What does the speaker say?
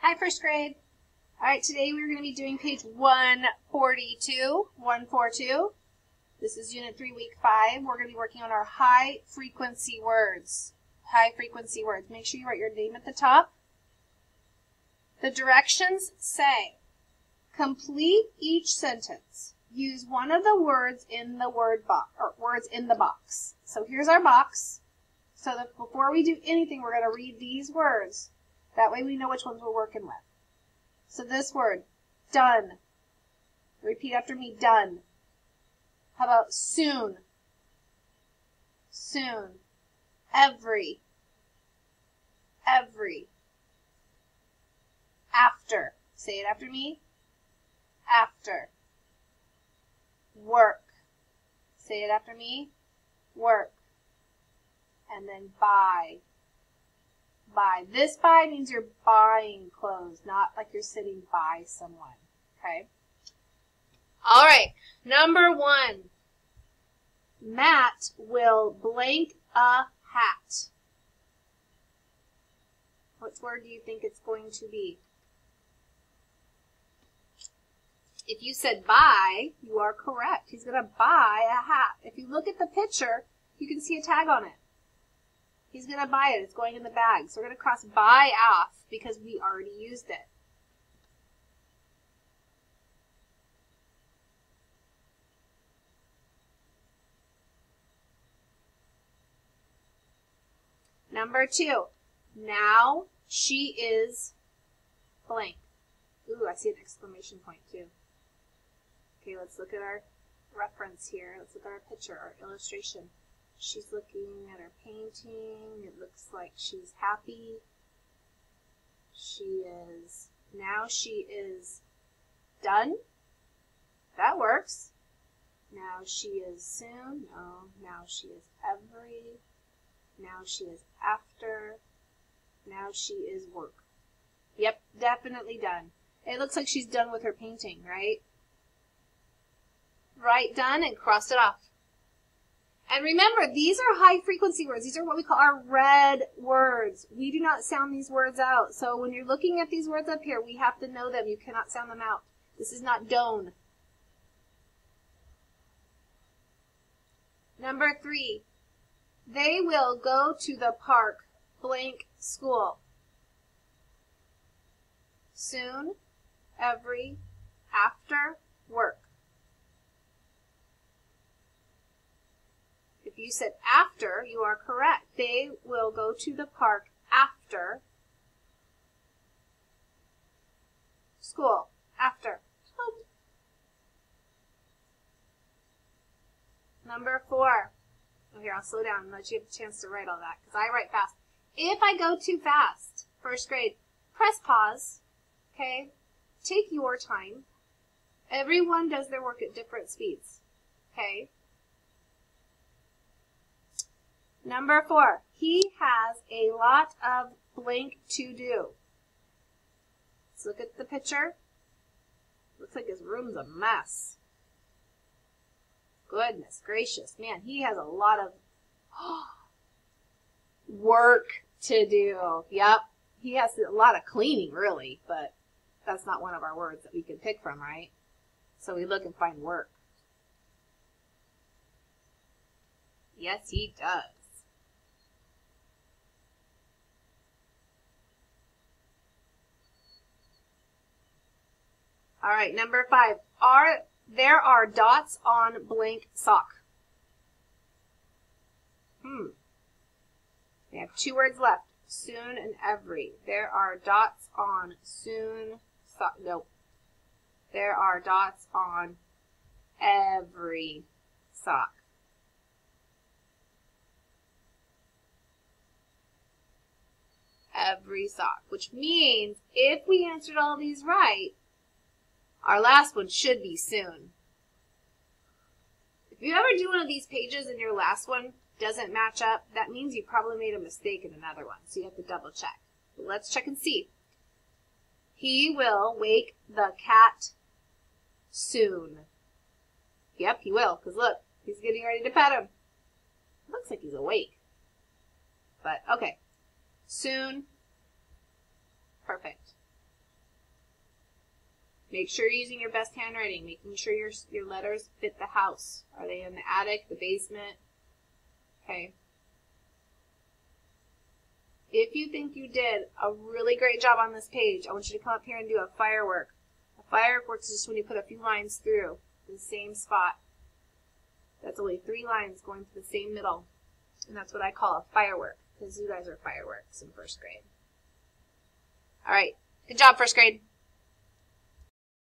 Hi, first grade. All right, today we're going to be doing page 142. This is Unit 3, Week 5. We're going to be working on our high-frequency words. High-frequency words. Make sure you write your name at the top. The directions say, complete each sentence. Use one of the words in the word box, or words in the box. So here's our box. So that before we do anything, we're going to read these words. That way we know which ones we're working with. So this word, done. Repeat after me, done. How about soon? Soon. Every. Every. After. Say it after me. After. Work. Say it after me. Work. And then buy. Buy. This buy means you're buying clothes, not like you're sitting by someone. Okay? All right. Number 1. Matt will blank a hat. What word do you think it's going to be? If you said buy, you are correct. He's going to buy a hat. If you look at the picture, you can see a tag on it. He's going to buy it. It's going in the bag. So we're going to cross buy off because we already used it. Number 2. Now she is blank. Ooh, I see an exclamation point too. Okay, let's look at our reference here. Let's look at our picture, our illustration. She's looking at her painting. It looks like she's happy. Now she is done. That works. Now she is soon. No, now she is every. Now she is after. Now she is work. Yep, definitely done. It looks like she's done with her painting, right? Write done and cross it off. And remember, these are high-frequency words. These are what we call our red words. We do not sound these words out. So when you're looking at these words up here, we have to know them. You cannot sound them out. This is not don't. Number 3. They will go to the park, blank school. Soon, every, after, work. If you said after, you are correct. They will go to the park after school. After. Number 4. Oh, here, I'll slow down and let you have a chance to write all that because I write fast. If I go too fast, first grade, press pause. Okay? Take your time. Everyone does their work at different speeds. Okay? Number 4, he has a lot of blank to do. Let's look at the picture. Looks like his room's a mess. Goodness gracious. Man, he has a lot of work to do. Yep. He has a lot of cleaning, really, but that's not one of our words that we can pick from, right? So we look and find work. Yes, he does. All right, number 5. There are dots on blank sock. We have 2 words left. Soon and every. There are dots on soon sock. Nope. There are dots on every sock. Every sock. Which means if we answered all these right, our last one should be soon. If you ever do one of these pages and your last one doesn't match up, that means you probably made a mistake in another one. So you have to double check. But let's check and see. He will wake the cat soon. Yep, he will, because look, he's getting ready to pet him. Looks like he's awake. But, okay. Soon. Perfect. Make sure you're using your best handwriting, making sure your letters fit the house. Are they in the attic, the basement? Okay. If you think you did a really great job on this page, I want you to come up here and do a firework. A firework is just when you put a few lines through the same spot. That's only 3 lines going to the same middle. And that's what I call a firework, because you guys are fireworks in first grade. All right. Good job, first grade.